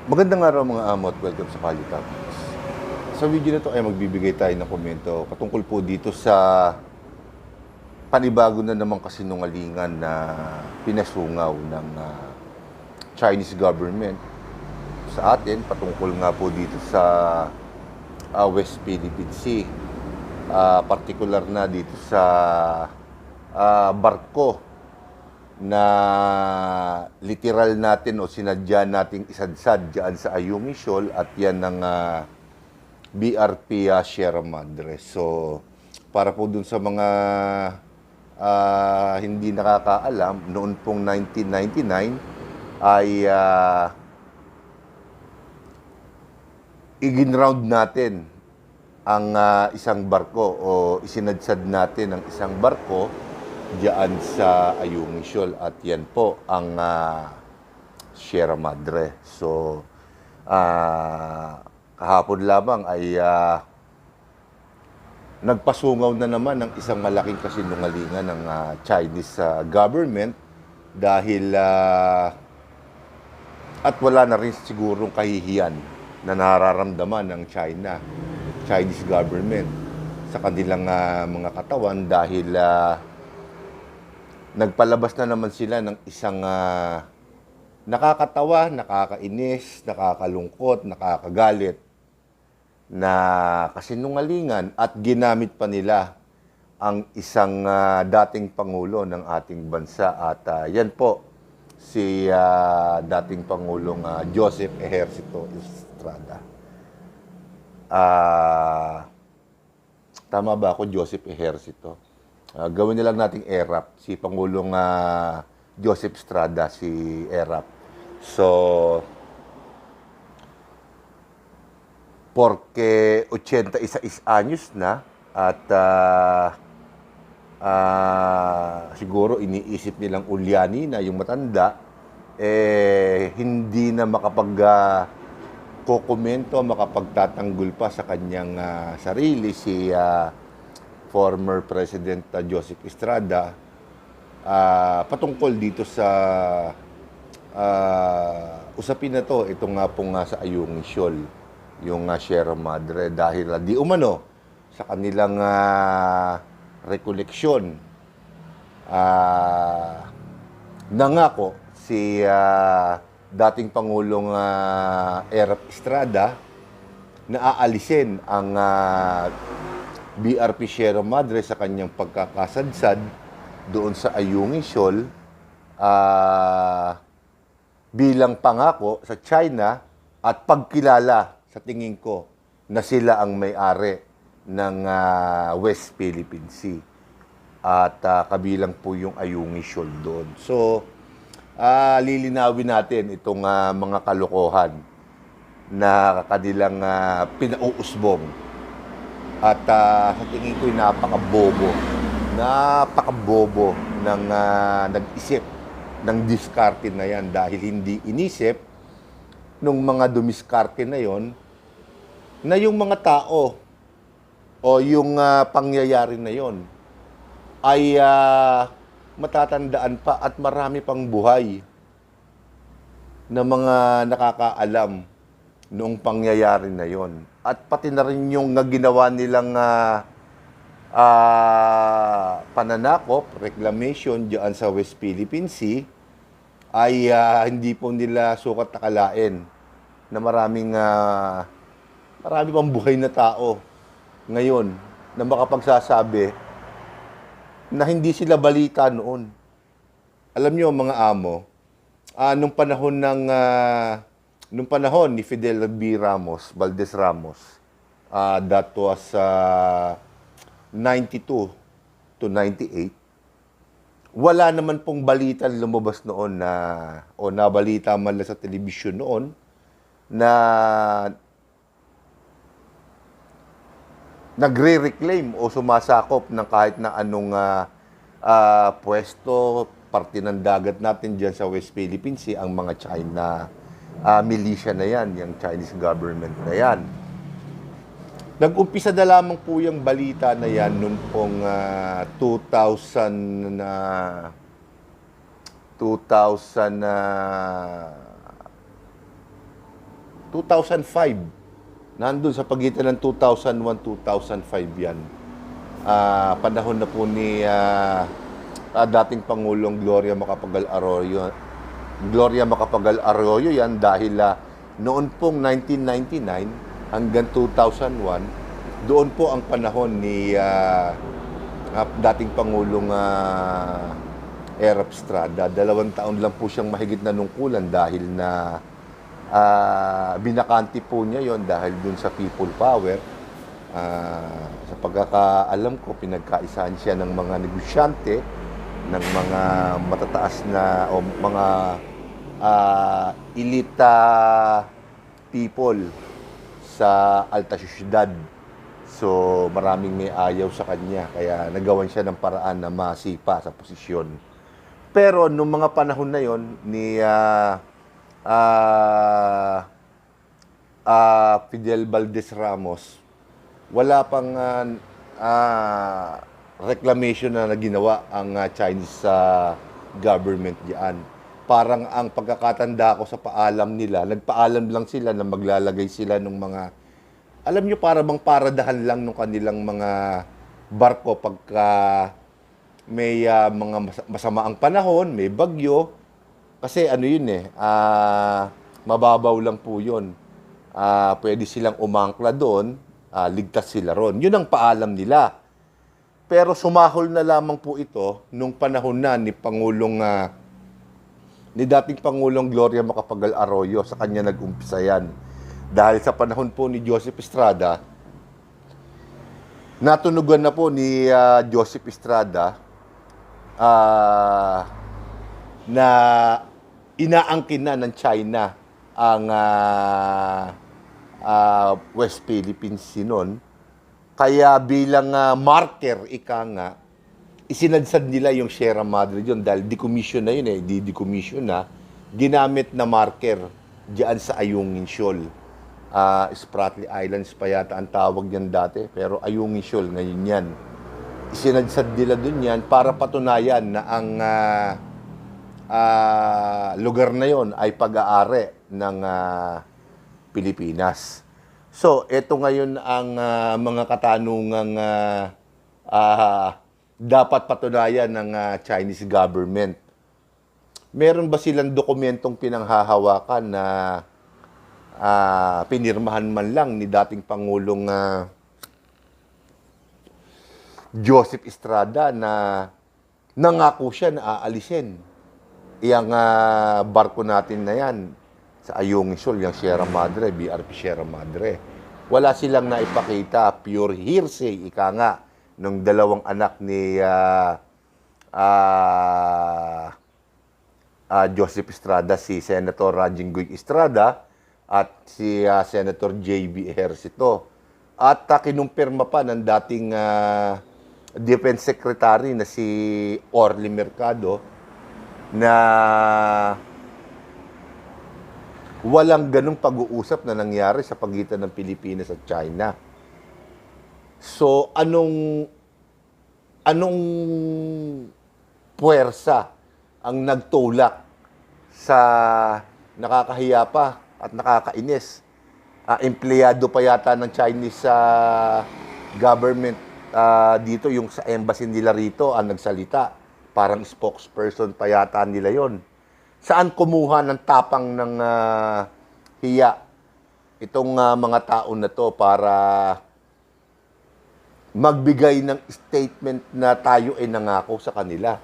Magandang araw mga amo at welcome sa Kali Topics. Sa video na to ay magbibigay tayo ng komento patungkol po dito sa panibago na namang kasinungalingan na pinasungaw ng Chinese government sa atin patungkol nga po dito sa West Philippine Sea. Partikular na dito sa barko na literal natin o sinadya nating isadsad dyan sa Ayungin Shoal at yan ng BRP Sierra Madre. So, para po dun sa mga hindi nakakaalam, noon pong 1999 ay iginround natin ang isang barko o isinadsad natin ang isang barko diyan sa Ayungin Shoal at yan po ang Sierra Madre. So, kahapon lamang ay nagpasungaw na naman ng isang malaking kasinungalingan ng Chinese government dahil at wala na rin sigurong kahihiyan na nararamdaman ng Chinese government sa kanilang mga katawan dahil nagpalabas na naman sila ng isang nakakatawa, nakakainis, nakakalungkot, nakakagalit na kasinungalingan at ginamit pa nila ang isang dating pangulo ng ating bansa at yan po si dating Pangulong Joseph Ejercito Estrada. Tama ba ako, Joseph Ejercito? Gawin na lang nating ERAP. Si Pangulong Joseph Estrada, si ERAP. So, porque 86 anyos na at siguro iniisip nilang ulyani na yung matanda, hindi na kokomento, makapagtatanggol pa sa kanyang sarili si former President Joseph Estrada patungkol dito sa usapin na to, ito nga po nga sa Ayungin Shoal, yung Sierra Madre, dahil di umano sa kanilang rekoleksyon nangako si dating Pangulong Erap Estrada na aalisin ang BRP Sierra Madre sa kanyang pagkakasadsad doon sa Ayungin Shoal bilang pangako sa China at pagkilala sa tingin ko na sila ang may-ari ng West Philippine Sea at kabilang po yung Ayungin Shoal doon. So, lilinawin natin itong mga kalokohan na kanilang pinauusbong. At sa tingin ko'y napakabobo ng nag-isip ng diskarte na yan dahil hindi inisip nung mga dumiskarte na yon na yung mga tao o yung pangyayari na yon ay matatandaan pa at marami pang buhay na mga nakakaalam noong pangyayari na yon. At pati na rin yung ginawa nilang pananakop, reclamation diyan sa West Philippine Sea ay hindi po nila sukat nakalain na marami pang buhay na tao ngayon na makapagsasabi na hindi sila balita noon. Alam niyo mga amo, nung panahon ni Fidel B. Valdez Ramos, that was 92 to 98, wala naman pong balitan lumabas noon o nabalita man lang sa telebisyon noon na nagre-reclaim o sumasakop ng kahit na anong pwesto, parte ng dagat natin dyan sa West Philippine Sea, ang mga China militia na yan, yung Chinese government na yan. Nag-umpisa na lamang po yung balita na yan noong pong 2000 2000 2005. Nandun sa pagitan ng 2001-2005 yan. Panahon na po ni dating Pangulong Gloria Macapagal Arroyo. Gloria Macapagal Arroyo yan dahil noon pong 1999 hanggang 2001, doon po ang panahon ni dating Pangulong Erap Estrada. 2 taon lang po siyang mahigit na nungkulan dahil na binakanti po niya yon dahil dun sa people power. Sa pagkakaalam ko, pinagkaisahan siya ng mga negosyante, ng mga matataas na o mga elite people sa alta syudad. So maraming may ayaw sa kanya, kaya nagawan siya ng paraan na masipa sa posisyon. Pero nung mga panahon na yon ni Fidel Valdez Ramos, wala pang reclamation na ginawa ang Chinese government diyan. Parang ang pagkakatanda ko sa paalam nila, nagpaalam lang sila na maglalagay sila ng mga, alam nyo, para bang paradahan lang ng kanilang mga barko pagka may mga masama ang panahon, may bagyo. Kasi ano yun mababaw lang po yun. Pwede silang umangkla doon, ligtas sila ron. Yun ang paalam nila. Pero sumahol na lamang po ito nung panahon na ni dating Pangulong Gloria Macapagal Arroyo. Sa kanya nag-umpisa yan. Dahil sa panahon po ni Joseph Estrada, natunugan na po ni Joseph Estrada na inaangkin na ng China ang West Philippines noon. Kaya bilang marker, isinadsad nila yung Sierra Madre yun dahil decommission na yun decommission na, ginamit na marker diyan sa Ayungin Shoal. Spratly Islands pa yata ang tawag yan dati, pero Ayungin Shoal ngayon yan. Isinadsad nila dun yan para patunayan na ang lugar na yon ay pag-aari ng Pilipinas. So, ito ngayon ang mga katanungang dapat patunayan ng Chinese government. Meron ba silang dokumentong pinanghahawakan na pinirmahan man lang ni dating Pangulong Joseph Estrada na nangako siya na aalisin iyang barko natin na yan sa Ayungin Shoal, yung Sierra Madre, BRP Sierra Madre. Wala silang naipakita, pure hearsay, ng 2 anak ni Joseph Estrada, si Senator Rajinggoy Estrada at si Senator J.B. Ejercito. At kinumpirma pa ng dating Defense Secretary na si Orly Mercado na walang ganong pag-uusap na nangyari sa pagitan ng Pilipinas at China. So, anong puwersa ang nagtulak sa nakakahiya pa at nakakainis? Empleyado pa yata ng Chinese government dito, yung sa embassy nila rito ang nagsalita. Parang spokesperson pa yata nila yon. Saan kumuha ng tapang ng hiya itong mga tao na to para magbigay ng statement na tayo ay nangako sa kanila?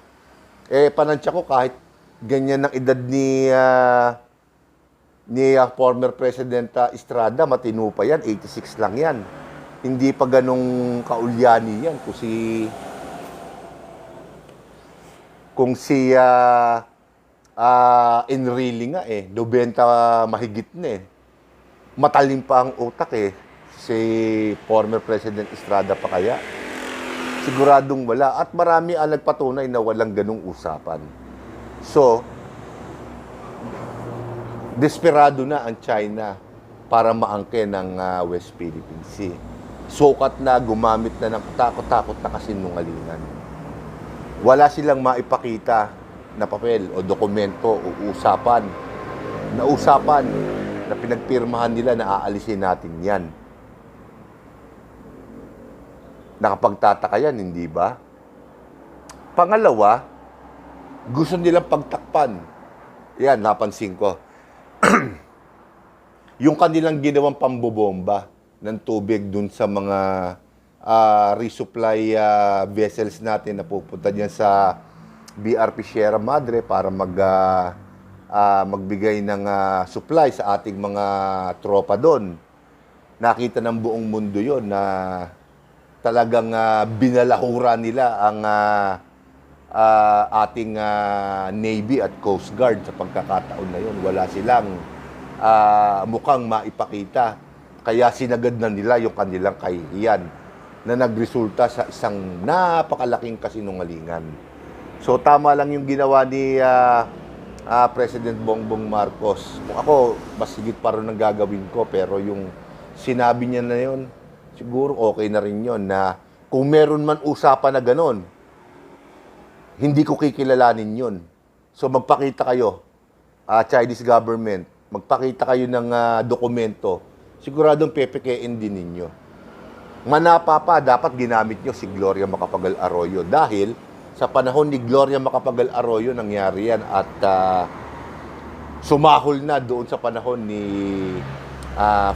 Panansya ko kahit ganyan ang edad ni former President Estrada, matino pa yan, 86 lang yan. Hindi pa ganong kaulyani yan. Kung si Enrile nga 90 mahigit na Matalim pa ang utak si former President Estrada pa kaya? Siguradong wala. At marami ang nagpatunay na walang ganong usapan. So, desperado na ang China para maangkin ng West Philippine Sea. Sukat na, gumamit na ng takot-takot na kasinungalingan. Wala silang maipakita na papel o dokumento o usapan na pinagpirmahan nila na aalisin natin yan. Nakapagtataka yan, hindi ba? Pangalawa, gusto nilang pagtakpan. Yan, napansin ko. Yung kanilang ginawang pambobomba ng tubig dun sa mga resupply vessels natin na pupunta dyan sa BRP Sierra Madre para magbigay ng supply sa ating mga tropa doon. Nakita ng buong mundo yon na talagang binalahura nila ang ating Navy at Coast Guard sa pagkakataon na yon. Wala silang mukhang maipakita. Kaya sinagad na nila yung kanilang kahihiyan na nagresulta sa isang napakalaking kasinungalingan. So tama lang yung ginawa ni President Bongbong Marcos. Kung ako, mas higit pa rin ang gagawin ko, pero yung sinabi niya na yun, siguro okay na rin yun na kung meron man usapan na ganon, hindi ko kikilalanin yun. So magpakita kayo, Chinese government, magpakita kayo ng dokumento, siguradong pepekein din ninyo. Manapa pa, dapat ginamit nyo si Gloria Macapagal Arroyo dahil sa panahon ni Gloria Macapagal Arroyo nangyari yan at sumahol na doon sa panahon ni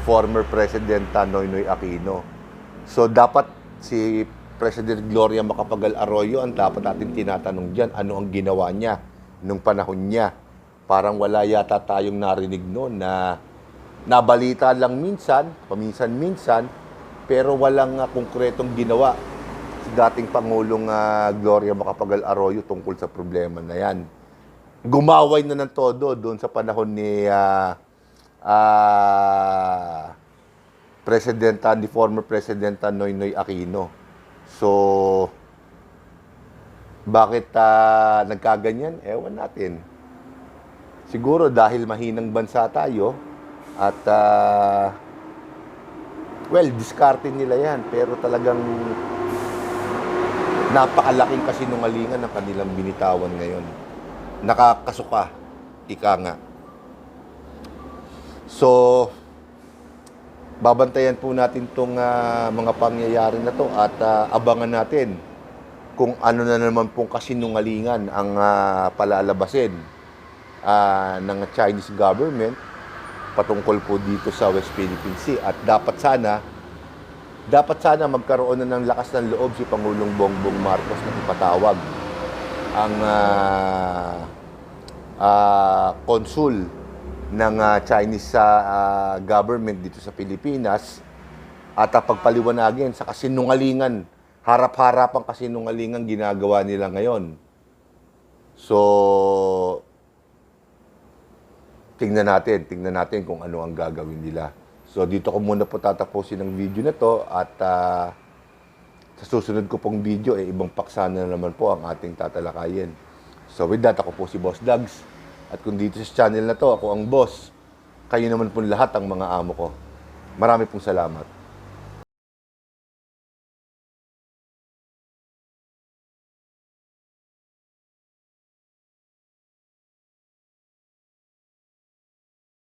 former President Noynoy Aquino. So dapat si President Gloria Macapagal Arroyo ang dapat natin tinatanong dyan, ano ang ginawa niya nung panahon niya. Parang wala yata tayong narinig noon na nabalita lang minsan, paminsan-minsan, pero walang konkretong ginawa si dating Pangulong Gloria Macapagal Arroyo tungkol sa problema na yan. Gumaway na ng todo doon sa panahon ni former President Noynoy Aquino. So, bakit nagkaganyan? Ewan natin. Siguro dahil mahinang bansa tayo at diskarte nila yan. Pero talagang napakalaking kasinungalingan ng kanilang binitawan ngayon. Nakakasuka, ika nga. So, babantayan po natin itong mga pangyayari na to at abangan natin kung ano na naman pong kasinungalingan ang palalabasin ng Chinese government patungkol po dito sa West Philippine Sea. At dapat sana magkaroon na ng lakas ng loob si Pangulong Bongbong Marcos na ipatawag ang konsul ng Chinese government dito sa Pilipinas at pagpaliwanagin sa kasinungalingan, harap-harapang kasinungalingan ginagawa nila ngayon. So, tingnan natin kung ano ang gagawin nila. So, dito ko muna po tatapusin ang video na to at sa susunod ko pong video, ibang paksa na naman po ang ating tatalakayin. So, with that, ako po si Boss Dags. At kung dito sa channel na to, ako ang boss. Kayo naman po lahat ang mga amo ko. Marami pong salamat.